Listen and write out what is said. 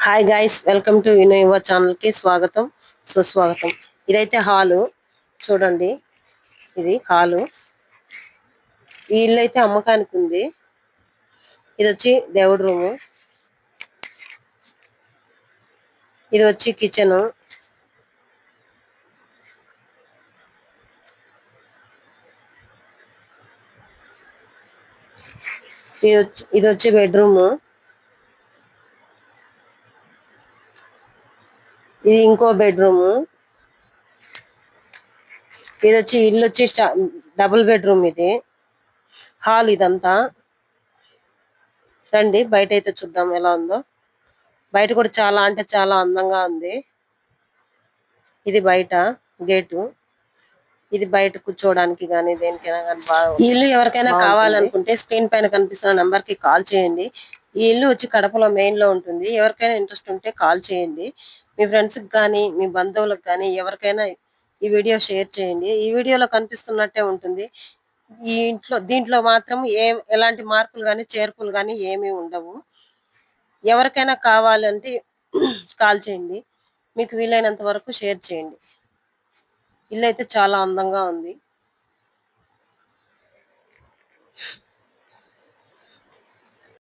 Hi guys, welcome to యువ channel కి స్వాగతం సుస్వాగతం. ఇదైతే హాలు చూడండి. ఇది హాలు. ఈ ఇల్లు అయితే అమ్మకానికి ఉంది. ఇది వచ్చి దేవుడి రూము. ఇది వచ్చి కిచెన్. ఇది వచ్చి బెడ్రూమ్. ఇది ఇంకో బెడ్రూమ్. ఇది వచ్చి ఇల్లు వచ్చి డబుల్ బెడ్రూమ్. ఇది హాల్. ఇదంతా రండి బయట అయితే చూద్దాం ఎలా ఉందో. బయట కూడా చాలా అంటే చాలా అందంగా ఉంది. ఇది బయట గేటు. ఇది బయట కూర్చోవడానికి కానీ దేనికైనా కానీ బాగా. ఈ ఇల్లు ఎవరికైనా కావాలనుకుంటే స్క్రీన్ పైన కనిపిస్తున్న నంబర్ కి కాల్ చేయండి. ఈ ఇల్లు వచ్చి కడపలో మెయిన్ లో ఉంటుంది. ఎవరికైనా ఇంట్రెస్ట్ ఉంటే కాల్ చేయండి. మీ ఫ్రెండ్స్ కి కానీ మీ బంధువులకు కానీ ఎవరికైనా ఈ వీడియో షేర్ చేయండి. ఈ వీడియోలో కనిపిస్తున్నట్టే ఉంటుంది. దీంట్లో మాత్రం ఎలాంటి మార్పులు కానీ చేర్పులు కానీ ఏమీ ఉండవు. ఎవరికైనా కావాలంటే కాల్ చేయండి. మీకు వీలైనంత వరకు షేర్ చేయండి. ఇల్లు అయితే చాలా అందంగా ఉంది.